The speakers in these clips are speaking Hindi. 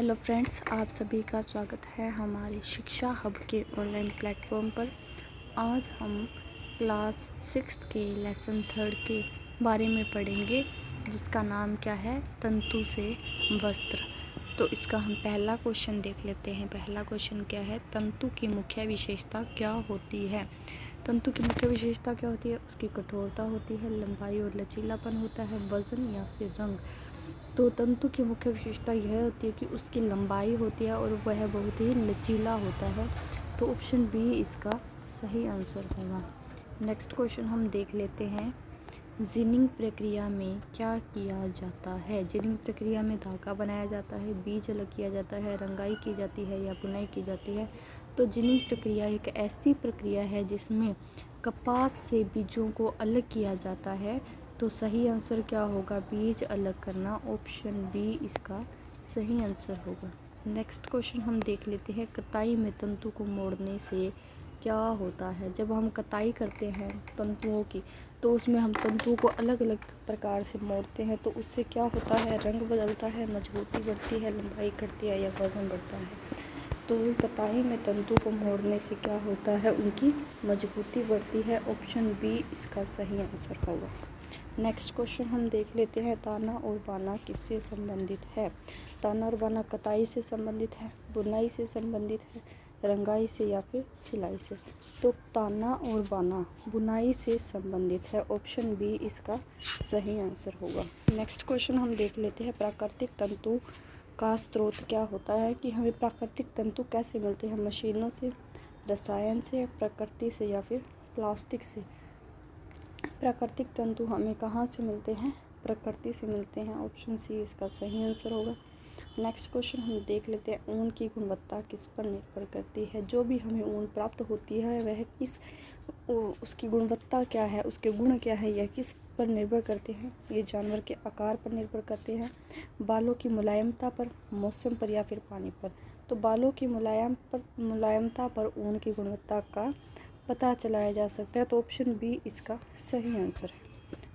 हेलो फ्रेंड्स, आप सभी का स्वागत है हमारे शिक्षा हब के ऑनलाइन प्लेटफॉर्म पर। आज हम क्लास 6 के लेसन 3 के बारे में पढ़ेंगे, जिसका नाम क्या है, तंतु से वस्त्र। तो इसका हम पहला क्वेश्चन देख लेते हैं। पहला क्वेश्चन क्या है, तंतु की मुख्य विशेषता क्या होती है। तंतु की मुख्य विशेषता क्या होती है, उसकी कठोरता होती है, लंबाई और लचीलापन होता है, वजन या फिर रंग। तो तंतु की मुख्य विशेषता यह होती है कि उसकी लंबाई होती है और वह बहुत ही लचीला होता है। तो ऑप्शन बी इसका सही आंसर होगा। नेक्स्ट क्वेश्चन हम देख लेते हैं, जिनिंग प्रक्रिया में क्या किया जाता है। जिनिंग प्रक्रिया में धागा बनाया जाता है, बीज अलग किया जाता है, रंगाई की जाती है या बुनाई की जाती है। तो जिनिंग प्रक्रिया एक ऐसी प्रक्रिया है जिसमें कपास से बीजों को अलग किया जाता है। तो सही आंसर क्या होगा, बीज अलग करना। ऑप्शन बी इसका सही आंसर होगा। नेक्स्ट क्वेश्चन हम देख लेते हैं, कताई में तंतु को मोड़ने से क्या होता है। जब हम कताई करते हैं तंतुओं की, तो उसमें हम तंतुओं को अलग अलग प्रकार से मोड़ते हैं। तो उससे क्या होता है, रंग बदलता है, मजबूती बढ़ती है, लंबाई घटती है या वजन बढ़ता है। तो कताई में तंतु को मोड़ने से क्या होता है, उनकी मजबूती बढ़ती है। ऑप्शन बी इसका सही आंसर होगा। नेक्स्ट क्वेश्चन हम देख लेते हैं, ताना और बाना किससे संबंधित है। ताना और बाना कताई से संबंधित है, बुनाई से संबंधित है, रंगाई से या फिर सिलाई से। तो ताना और बाना बुनाई से संबंधित है। ऑप्शन बी इसका सही आंसर होगा। नेक्स्ट क्वेश्चन हम देख लेते हैं, प्राकृतिक तंतु का स्रोत क्या होता है, कि हमें प्राकृतिक तंतु कैसे मिलते हैं। मशीनों से, रसायन से, प्रकृति से या फिर प्लास्टिक से। प्राकृतिक तंतु हमें कहाँ से मिलते हैं, प्रकृति से मिलते हैं। ऑप्शन सी इसका सही आंसर होगा। नेक्स्ट क्वेश्चन हम देख लेते हैं, ऊन की गुणवत्ता किस पर निर्भर करती है। जो भी हमें ऊन प्राप्त होती है वह उसकी गुणवत्ता क्या है, उसके गुण क्या है, यह किस पर निर्भर करते हैं। ये जानवर के आकार पर निर्भर करते हैं, बालों की मुलायमता पर, मौसम पर या फिर पानी पर। तो बालों की मुलायमता पर ऊन की गुणवत्ता का पता चलाया जा सकता है। तो ऑप्शन बी इसका सही आंसर है।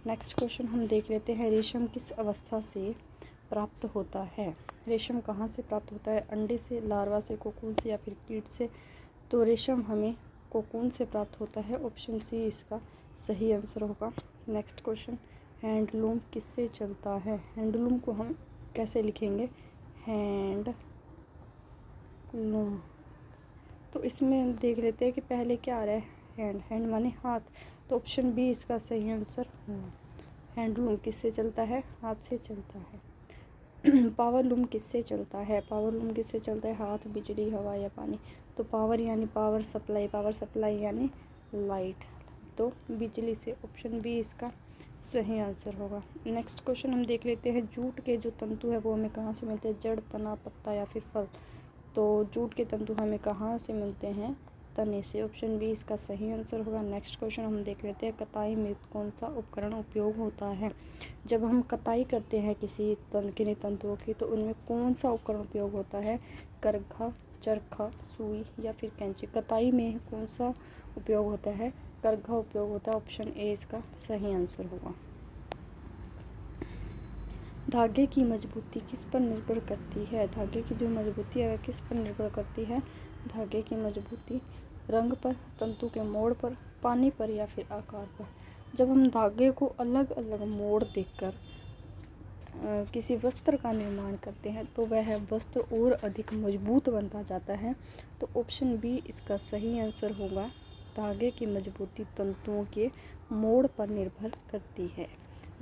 नेक्स्ट क्वेश्चन हम देख लेते हैं, रेशम किस अवस्था से प्राप्त होता है। रेशम कहाँ से प्राप्त होता है, अंडे से, लार्वा से, कोकून से या फिर कीट से। तो रेशम हमें कोकून से प्राप्त होता है। ऑप्शन सी इसका सही आंसर होगा। नेक्स्ट क्वेश्चन, हैंडलूम किससे चलता है। हैंडलूम को हम कैसे लिखेंगे, हैंडलूम। तो इसमें देख लेते हैं कि पहले क्या आ रहा है, हैंड माने हाथ। तो ऑप्शन बी इसका सही आंसर होगा। हैंडलूम किससे चलता है, हाथ से चलता है। पावर लूम किससे चलता है। पावर लूम किससे चलता है, हाथ, बिजली, हवा या पानी। तो पावर यानी पावर सप्लाई यानी लाइट। तो बिजली से। ऑप्शन बी इसका सही आंसर होगा। नेक्स्ट क्वेश्चन हम देख लेते हैं, जूट के जो तंतु है वो हमें कहाँ से मिलते हैं, जड़, तना, पत्ता या फिर फल। तो जूट के तंतु हमें कहाँ से मिलते हैं, तने से। ऑप्शन बी इसका सही आंसर होगा। नेक्स्ट क्वेश्चन हम देख लेते हैं, कताई में कौन सा उपकरण उपयोग होता है। जब हम कताई करते हैं किसी तंतुओं की, तो उनमें कौन सा उपकरण उपयोग होता है, करघा, चरखा, सुई या फिर कैंची। कताई में कौन सा उपयोग होता है, करघा उपयोग होता है। ऑप्शन ए इसका सही आंसर होगा। धागे की मजबूती किस पर निर्भर करती है। धागे की जो मजबूती है वह किस पर निर्भर करती है। धागे की मजबूती रंग पर, तंतु के मोड़ पर, पानी पर या फिर आकार पर। जब हम धागे को अलग अलग मोड़ देकर किसी वस्त्र का निर्माण करते हैं तो वह वस्त्र और अधिक मजबूत बनता जाता है। तो ऑप्शन बी इसका सही आंसर होगा। धागे की मजबूती तंतुओं के मोड़ पर निर्भर करती है।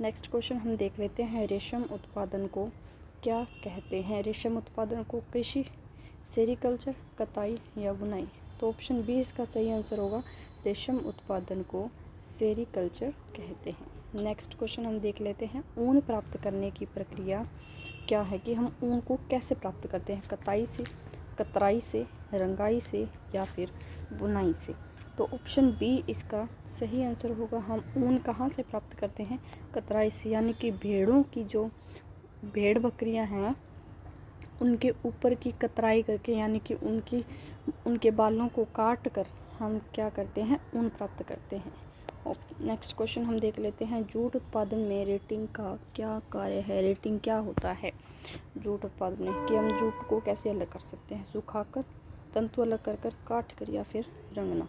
नेक्स्ट क्वेश्चन हम देख लेते हैं, रेशम उत्पादन को क्या कहते हैं। रेशम उत्पादन को कृषि, सेरिकल्चर, कताई या बुनाई। तो ऑप्शन बी इसका सही आंसर होगा। रेशम उत्पादन को सेरिकल्चर कहते हैं। नेक्स्ट क्वेश्चन हम देख लेते हैं, ऊन प्राप्त करने की प्रक्रिया क्या है, कि हम ऊन को कैसे प्राप्त करते हैं, कताई से, कतराई से, रंगाई से या फिर बुनाई से। तो ऑप्शन बी इसका सही आंसर होगा। हम ऊन कहाँ से प्राप्त करते हैं, कतराई से, यानी कि भेड़ों की जो भेड़ बकरियां हैं उनके ऊपर की कतराई करके, यानी कि उनके बालों को काट कर हम क्या करते हैं, ऊन प्राप्त करते हैं। नेक्स्ट क्वेश्चन हम देख लेते हैं, जूट उत्पादन में रेटिंग का क्या कार्य है। रेटिंग क्या होता है, जूट उत्पादन में कि हम जूट को कैसे अलग कर सकते हैं, सुखाकर, तंतु अलग कर कर, काट कर या फिर रंगना।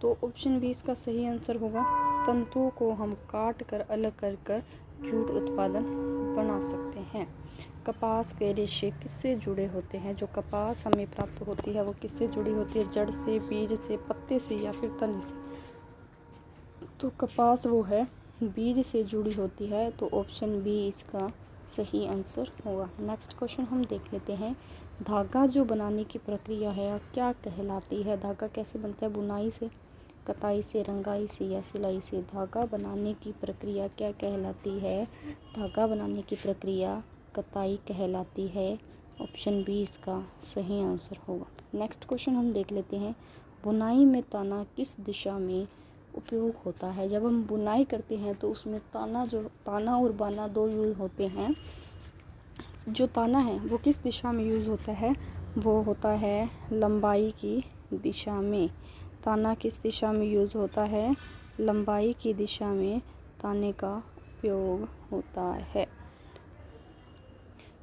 तो ऑप्शन बी इसका सही आंसर होगा। तंतुओं को हम काट कर अलग कर कर जूट उत्पादन बना सकते हैं। कपास के रेशे किससे जुड़े होते हैं? जो कपास हमें प्राप्त होती है वो किससे जुड़ी होती है? जड़ से, बीज से, पत्ते से या फिर तने से? तो कपास वो है बीज से जुड़ी होती है, तो ऑप्शन बी इसका सही आंसर होगा। नेक्स्ट क्वेश्चन हम देख लेते हैं। धागा जो बनाने की प्रक्रिया है क्या कहलाती है? धागा कैसे बनता है? बुनाई से, कताई से, रंगाई से या सिलाई से? धागा बनाने की प्रक्रिया क्या कहलाती है? धागा बनाने की प्रक्रिया कताई कहलाती है। ऑप्शन बी इसका सही आंसर होगा। नेक्स्ट क्वेश्चन हम देख लेते हैं। बुनाई में ताना किस दिशा में उपयोग होता है? जब हम बुनाई करते हैं तो उसमें ताना और बाना दो यूज होते हैं। जो ताना है वो किस दिशा में यूज होता है? वो होता है लंबाई की दिशा में। ताना किस दिशा में यूज होता है? लंबाई की दिशा में ताने का उपयोग होता है,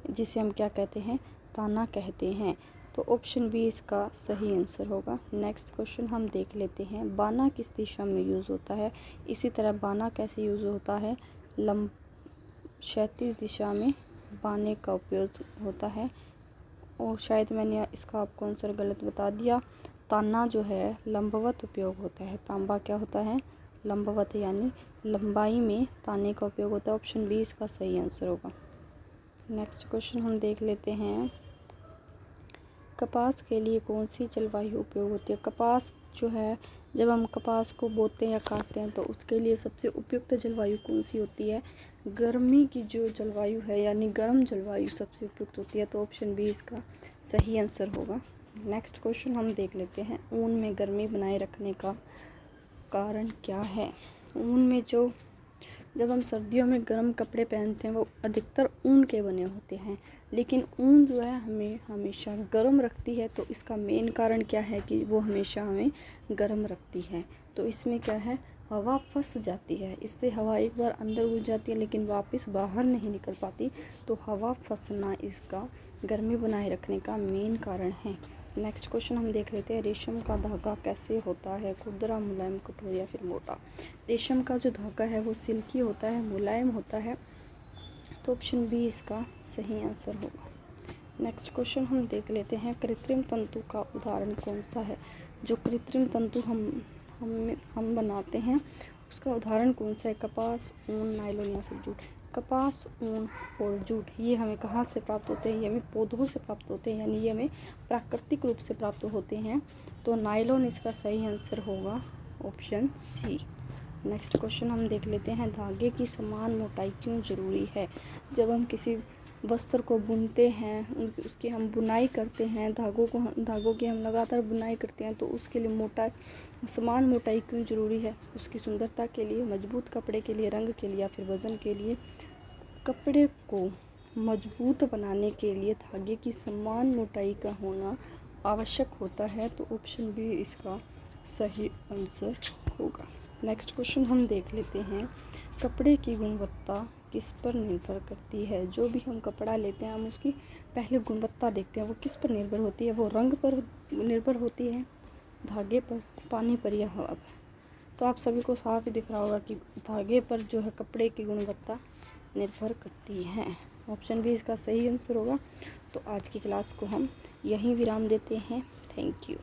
जिसे हम क्या कहते हैं? ताना कहते हैं। तो ऑप्शन बी इसका सही आंसर होगा। नेक्स्ट क्वेश्चन हम देख लेते हैं। बाना किस दिशा में यूज़ होता है? इसी तरह बाना कैसे यूज़ होता है? क्षैतिज दिशा में बाने का उपयोग होता है। और शायद मैंने इसका आपको आंसर गलत बता दिया। ताना जो है लंबवत उपयोग होता है। तांबा क्या होता है? लंबवत, यानी लंबाई में ताने का उपयोग होता है। ऑप्शन बी इसका सही आंसर होगा। नेक्स्ट क्वेश्चन हम देख लेते हैं। कपास के लिए कौन सी जलवायु उपयोग होती है? कपास जो है, जब हम कपास को बोते हैं या काटते हैं तो उसके लिए सबसे उपयुक्त जलवायु कौन सी होती है? गर्मी की जो जलवायु है, यानी गर्म जलवायु सबसे उपयुक्त होती है। तो ऑप्शन बी इसका सही आंसर होगा। नेक्स्ट क्वेश्चन हम देख लेते हैं। ऊन में गर्मी बनाए रखने का कारण क्या है? ऊन में जब हम सर्दियों में गर्म कपड़े पहनते हैं वो अधिकतर ऊन के बने होते हैं, लेकिन ऊन जो है हमें हमेशा गर्म रखती है। तो इसका मेन कारण क्या है कि वो हमेशा हमें गर्म रखती है? तो इसमें क्या है? हवा फंस जाती है। इससे हवा एक बार अंदर घुस जाती है लेकिन वापस बाहर नहीं निकल पाती। तो हवा फंसना इसका गर्मी बनाए रखने का मेन कारण है। नेक्स्ट क्वेश्चन हम देख लेते हैं। रेशम का धागा कैसे होता है? खुरदरा, मुलायम, कठोर या फिर मोटा? रेशम का जो धागा है वो सिल्की होता है, मुलायम होता है। तो ऑप्शन बी इसका सही आंसर होगा। नेक्स्ट क्वेश्चन हम देख लेते हैं। कृत्रिम तंतु का उदाहरण कौन सा है? जो कृत्रिम तंतु हम बनाते हैं उसका उदाहरण कौन सा है? कपास, ऊन, नायलॉन या फिर जूट? कपास, ऊन और जूट ये हमें कहाँ से प्राप्त होते हैं? ये हमें पौधों से प्राप्त होते हैं, यानी ये हमें प्राकृतिक रूप से प्राप्त होते हैं। तो नायलॉन इसका सही आंसर होगा, ऑप्शन सी। नेक्स्ट क्वेश्चन हम देख लेते हैं। धागे की समान मोटाई क्यों ज़रूरी है? जब हम किसी वस्त्र को बुनते हैं, उसकी हम बुनाई करते हैं, धागों की हम लगातार बुनाई करते हैं, तो उसके लिए समान मोटाई क्यों ज़रूरी है? उसकी सुंदरता के लिए, मजबूत कपड़े के लिए, रंग के लिए या फिर वज़न के लिए? कपड़े को मजबूत बनाने के लिए धागे की समान मोटाई का होना आवश्यक होता है। तो ऑप्शन बी इसका सही आंसर होगा। नेक्स्ट क्वेश्चन हम देख लेते हैं। कपड़े की गुणवत्ता किस पर निर्भर करती है? जो भी हम कपड़ा लेते हैं हम उसकी पहले गुणवत्ता देखते हैं। वो किस पर निर्भर होती है? वो रंग पर निर्भर होती है, धागे पर, पानी पर या हवा पर? तो आप सभी को साफ ही दिख रहा होगा कि धागे पर जो है कपड़े की गुणवत्ता निर्भर करती है। ऑप्शन बी इसका सही आंसर होगा। तो आज की क्लास को हम यहीं विराम देते हैं। Thank you.